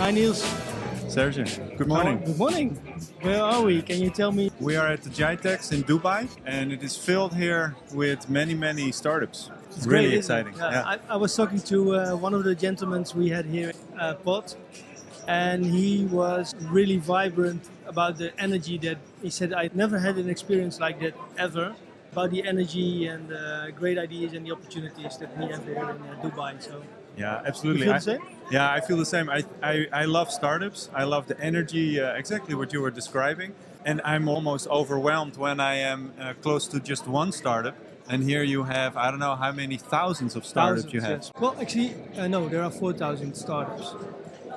Hi Niels. Serge, good morning. Good morning. Where are we? Can you tell me? We are at the GITEX in Dubai, and it is filled here with many startups. It's really great, isn't it? exciting. Yeah. I was talking to one of the gentlemen we had here at Pod, and he was really vibrant about the energy that he said, I never had an experience like that ever, about the energy and the great ideas and the opportunities that we have here in Dubai. So. Yeah, absolutely. You feel the same? Yeah, I feel the same. I love startups. I love the energy, exactly what you were describing. And I'm almost overwhelmed when I am close to just one startup. And here you have, I don't know how many thousands of startups you have. Yes. Well, actually, no, there are 4,000 startups.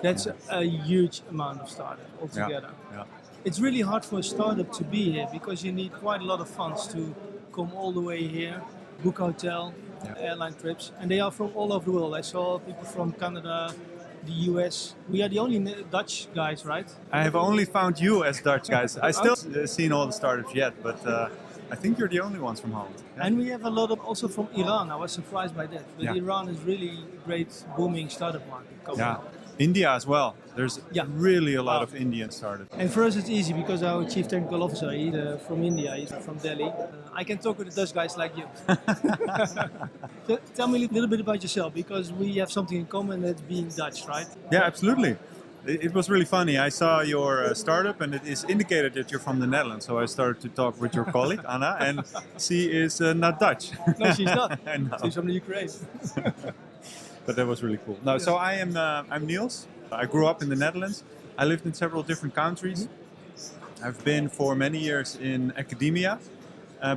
That's a huge amount of startups altogether. Yeah. It's really hard for a startup to be here because you need quite a lot of funds to come all the way here, book a hotel, airline trips, and they are from all over the world. I saw people from Canada, the US. We are the only Dutch guys, right? I have only found you as Dutch guys. I still seen all the startups yet, but I think you're the only ones from Holland. Yeah. And we have a lot of also from Iran. I was surprised by that. But Iran is really a great booming startup market. Yeah. India as well. There's really a lot of Indian startups. And for us it's easy because our chief technical officer, he's from India, he's from Delhi. I can talk with the Dutch guys like you. So tell me a little bit about yourself, because we have something in common, that's being Dutch, right? Yeah, absolutely. It was really funny. I saw your startup and it is indicated that you're from the Netherlands. So I started to talk with your colleague, Anna, and she is not Dutch. No, she's not. No. She's from the Ukraine. But that was really cool. No, so I'm Niels. I grew up in the Netherlands. I lived in several different countries. I've been for many years in academia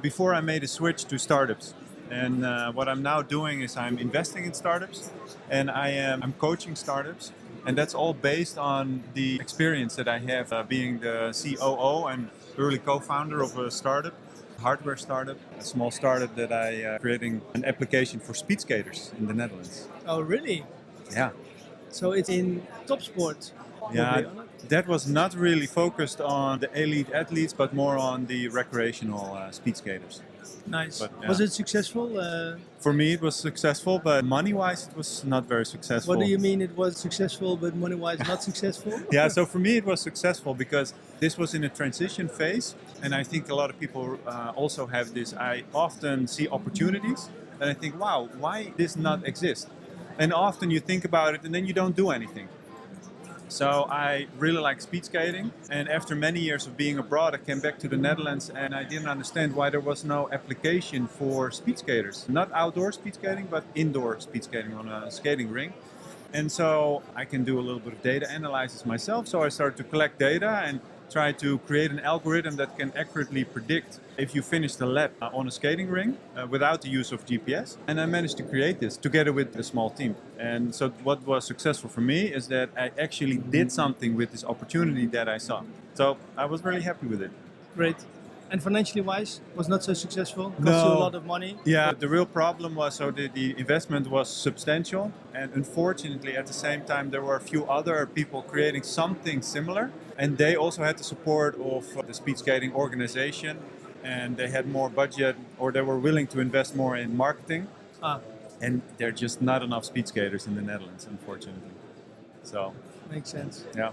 before I made a switch to startups. And what I'm now doing is I'm investing in startups, and I'm coaching startups. And that's all based on the experience that I have being the COO and early co-founder of a startup, hardware startup, a small startup that I creating an application for speed skaters in the Netherlands. Oh, really? Yeah. So it's in top sport. Yeah, that was not really focused on the elite athletes, but more on the recreational speed skaters. Nice. But, Was it successful? For me, it was successful, but money-wise, it was not very successful. What do you mean it was successful, but money-wise not successful? Yeah, so for me, it was successful because this was in a transition phase, and I think a lot of people also have this. I often see opportunities, and I think, wow, why this not exist? And often you think about it, and then you don't do anything. So I really like speed skating, and after many years of being abroad, I came back to the Netherlands and I didn't understand why there was no application for speed skaters. Not outdoor speed skating, but indoor speed skating on a skating rink. And so I can do a little bit of data analysis myself, so I started to collect data and try to create an algorithm that can accurately predict if you finish the lap on a skating ring without the use of GPS. And I managed to create this together with a small team. And so what was successful for me is that I actually did something with this opportunity that I saw. So I was really happy with it. Great. And financially wise, was not so successful? Cost No. you a lot of money? Yeah, the real problem was so the investment was substantial. And unfortunately, at the same time, there were a few other people creating something similar. And they also had the support of the speed skating organization. And they had more budget, or they were willing to invest more in marketing. And there are just not enough speed skaters in the Netherlands, unfortunately. So makes sense. Yeah.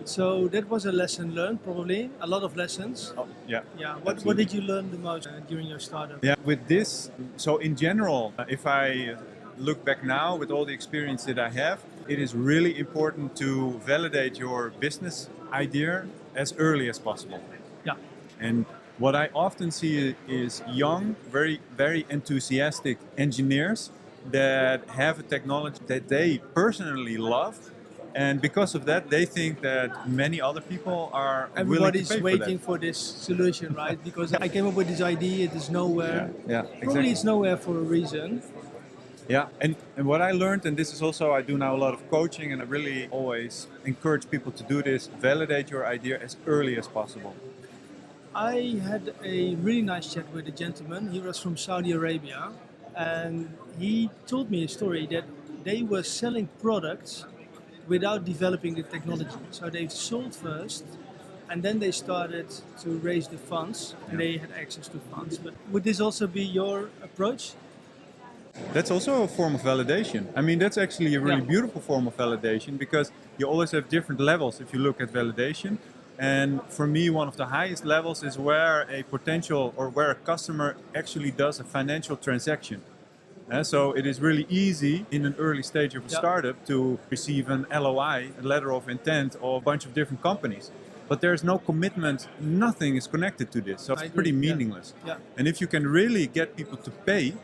So that was a lesson learned, probably a lot of lessons. Oh, yeah. Yeah. What did you learn the most during your startup? Yeah. With this, so in general, if I look back now with all the experience that I have, it is really important to validate your business idea as early as possible. Yeah. And what I often see is young, very enthusiastic engineers that have a technology that they personally love. And because of that, they think that many other people are Everybody's willing to pay waiting for this solution, right? Because I came up with this idea, it is nowhere. Yeah, Probably exactly. it's nowhere for a reason. Yeah, and what I learned, and this is also, I do now a lot of coaching, and I really always encourage people to do this, validate your idea as early as possible. I had a really nice chat with a gentleman. He was from Saudi Arabia, and he told me a story that they were selling products without developing the technology. So they sold first, and then they started to raise the funds, and they had access to funds. But would this also be your approach? That's also a form of validation. I mean, that's actually a really beautiful form of validation because you always have different levels if you look at validation. And for me, one of the highest levels is where a potential or where a customer actually does a financial transaction. So it is really easy in an early stage of a startup to receive an LOI, a letter of intent, of a bunch of different companies. But there's no commitment, nothing is connected to this. So it's pretty meaningless. And if you can really get people to pay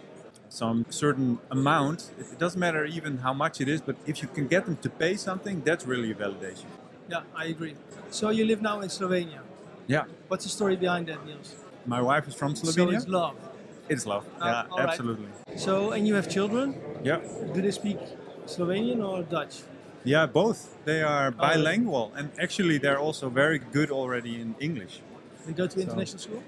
some certain amount, it doesn't matter even how much it is, but if you can get them to pay something, that's really a validation. Yeah, I agree. So you live now in Slovenia. Yeah. What's the story behind that, Niels? My wife is from Slovenia. So it's love. It's love. Yeah, absolutely. Right. So, and you have children? Yeah. Do they speak Slovenian or Dutch? Yeah, both. They are bilingual, and actually they're also very good already in English. They go to international school?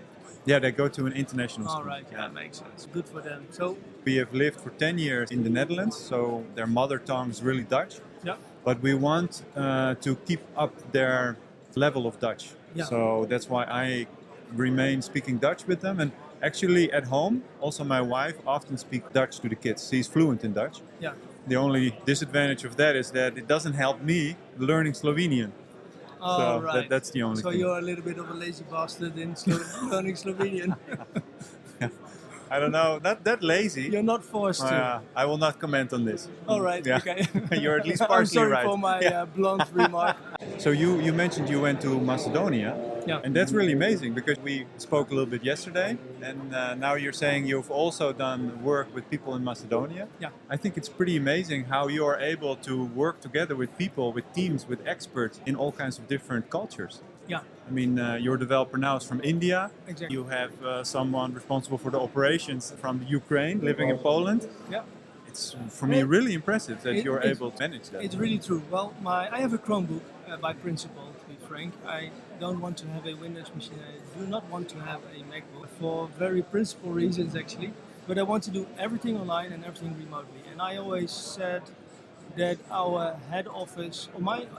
Yeah, they go to an international school. All right, yeah, that makes sense. Good for them. So we have lived for 10 years in the Netherlands, so their mother tongue is really Dutch. Yeah. But we want to keep up their level of Dutch. Yeah. So that's why I remain speaking Dutch with them. And actually at home, also my wife often speaks Dutch to the kids. She's fluent in Dutch. Yeah. The only disadvantage of that is that it doesn't help me learning Slovenian. Oh, so right. That's the only thing. So you're a little bit of a lazy bastard in learning Slovenian. I don't know, not that lazy. You're not forced to. I will not comment on this. All right, okay. You're at least partially right. I'm sorry for my blunt remark. So you mentioned you went to Macedonia. Yeah. And that's really amazing because we spoke a little bit yesterday and now you're saying you've also done work with people in Macedonia. Yeah. I think it's pretty amazing how you are able to work together with people, with teams, with experts in all kinds of different cultures. Yeah. I mean, your developer now is from India. Exactly. You have someone responsible for the operations from Ukraine, living in Poland. Yeah. It's, for me, really impressive that you're able to manage that. It's really true. Well, I have a Chromebook by principle, to be frank. I don't want to have a Windows machine. I do not want to have a MacBook for very principal reasons, actually. But I want to do everything online and everything remotely. And I always said that our head office,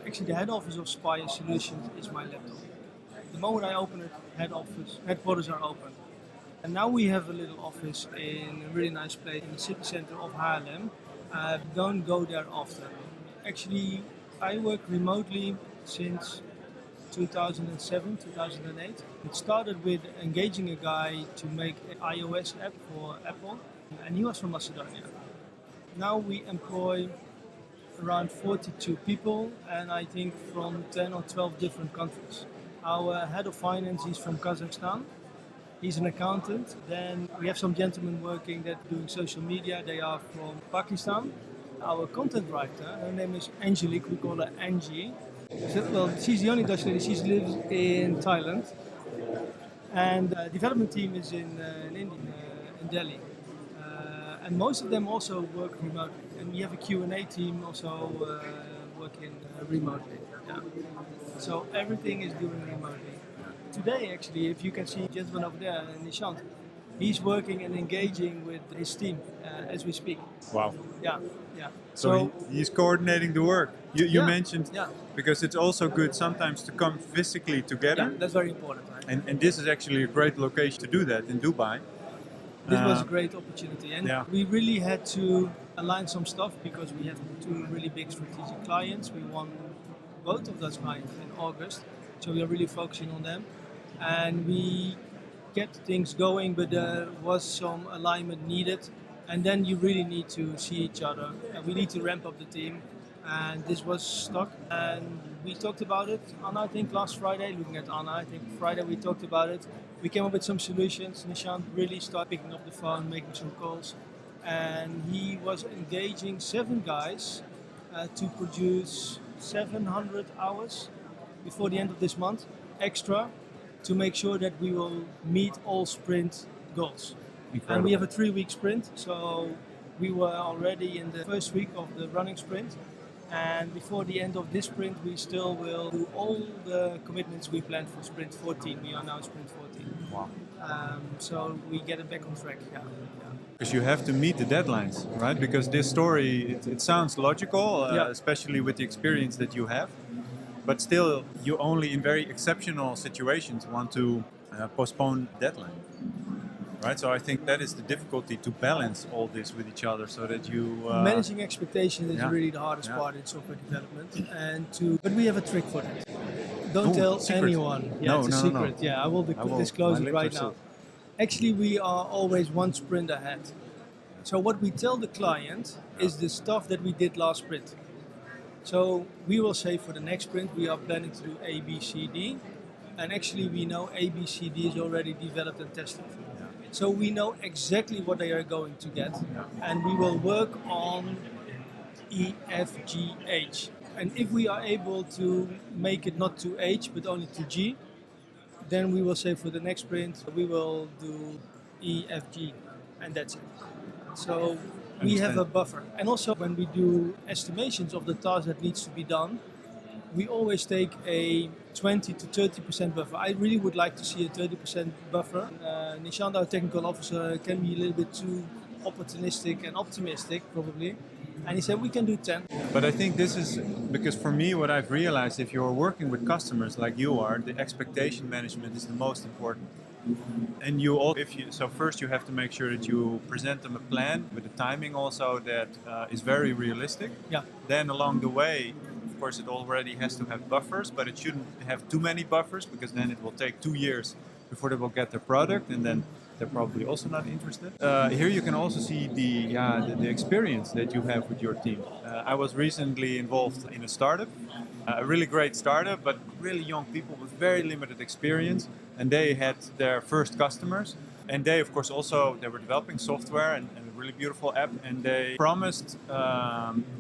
actually the head office of Spire Solutions is my laptop. The moment I open it, headquarters are open. And now we have a little office in a really nice place in the city center of Haarlem. Don't go there often. Actually, I work remotely since 2007, 2008. It started with engaging a guy to make an iOS app for Apple, and he was from Macedonia. Now we employ around 42 people, and I think from 10 or 12 different countries. Our head of finance is from Kazakhstan. He's an accountant. Then we have some gentlemen working that doing social media. They are from Pakistan. Our content writer, her name is Angelique. We call her Angie. Well, she's the only Dutch lady. She lives in Thailand. And the development team is in India, in Delhi. And most of them also work remotely. And we have a Q&A team also working remotely. Yeah. So everything is doing remotely. Today, actually, if you can see the gentleman over there, Nishant, he's working and engaging with his team as we speak. Wow. Yeah, yeah. So he's coordinating the work. You mentioned, because it's also good sometimes to come physically together. Yeah, that's very important. Right? And this is actually a great location to do that in Dubai. This was a great opportunity, and we really had to align some stuff because we have two really big strategic clients. We won both of those clients in August, so we are really focusing on them, and we kept things going, but there was some alignment needed, and then you really need to see each other, and we need to ramp up the team, and this was stuck, and we talked about it, Anna, I think last Friday, looking at Anna, I think Friday we talked about it. We came up with some solutions. Nishant really started picking up the phone, making some calls, and he was engaging 7 guys to produce 700 hours before the end of this month, extra, to make sure that we will meet all sprint goals. Incredible. And we have a 3-week sprint, so we were already in the first week of the running sprint. And before the end of this sprint, we still will do all the commitments we planned for sprint 14. We are now in sprint 14. Wow. So we get it back on track. Yeah. Because you have to meet the deadlines, right? Because this story, it sounds logical, especially with the experience that you have. But still, you only in very exceptional situations want to postpone deadline. right? So I think that is the difficulty to balance all this with each other, so that you Managing expectations is yeah. really the hardest Yeah. part in software development, but we have a trick for that. Don't Oh, tell secret. anyone. Yeah, No, it's a no, no, no. secret. Yeah, I will disclose My it lips right are now. sealed. Actually, we are always one sprint ahead. So what we tell the client is the stuff that we did last sprint. So we will say for the next sprint we are planning to do A, B, C, D, and actually we know A, B, C, D is already developed and tested. So we know exactly what they are going to get, and we will work on E, F, G, H. And if we are able to make it not to H but only to G, then we will say for the next sprint we will do E, F, G, and that's it. So we have a buffer. And also when we do estimations of the task that needs to be done, we always take a 20 to 30% buffer. I really would like to see a 30% buffer. Nishant, our technical officer, can be a little bit too opportunistic and optimistic, probably. And he said we can do 10. But I think this is because for me, what I've realized, if you're working with customers like you are, the expectation management is the most important. And so first you have to make sure that you present them a plan with the timing also that is very realistic. Yeah. Then along the way, of course, it already has to have buffers, but it shouldn't have too many buffers, because then it will take 2 years before they will get their product, and then they're probably also not interested. Here you can also see the experience that you have with your team. I was recently involved in a startup, a really great startup, but really young people with very limited experience, and they had their first customers. And they, of course, they were developing software and a really beautiful app, and they promised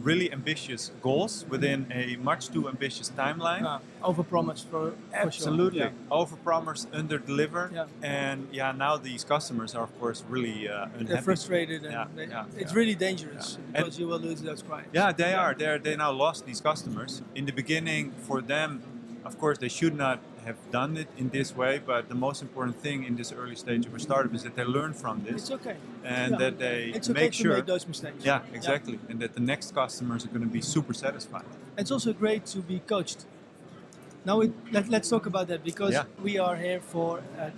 really ambitious goals within a much too ambitious timeline. Overpromised for Absolutely. sure. Yeah. Overpromise, underdeliver. Yeah. And now these customers are, of course, really unhappy. They're frustrated, and it's really dangerous because you will lose those clients. Yeah, they are. They now lost these customers. In the beginning, for them, of course, they should not have done it in this way, but the most important thing in this early stage of a startup is that they learn from this. It's okay. And that they it's okay make to sure make those mistakes. Yeah, exactly. And that the next customers are going to be super satisfied. It's also great to be coached. Now let's talk about that, because we are here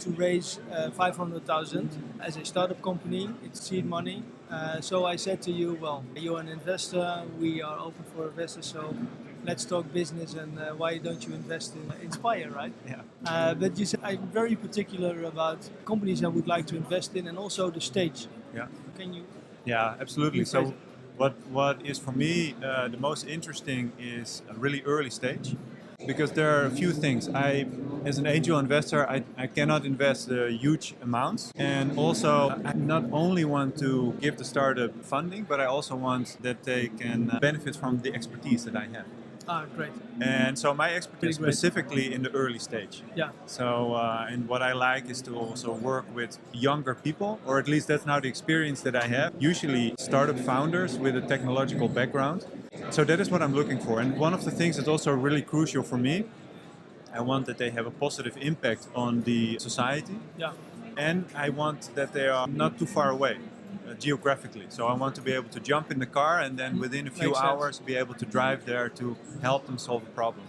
to raise 500,000 as a startup company. It's seed money. So I said to you, well, you're an investor. We are open for investors. So let's talk business, and why don't you invest in Inspire, right? Yeah. But you said I'm very particular about companies I would like to invest in, and also the stage. Yeah. Can you? Yeah, absolutely. So what is for me the most interesting is a really early stage, because there are a few things. As an angel investor, I cannot invest huge amounts, and also I not only want to give the startup funding, but I also want that they can benefit from the expertise that I have. Great. And so my expertise specifically in the early stage. Yeah. So, and what I like is to also work with younger people, or at least that's now the experience that I have. Usually startup founders with a technological background. So that is what I'm looking for. And one of the things that's also really crucial for me, I want that they have a positive impact on the society. Yeah. And I want that they are not too far away. Geographically. So I want to be able to jump in the car and then within a few hours be able to drive there to help them solve a problem.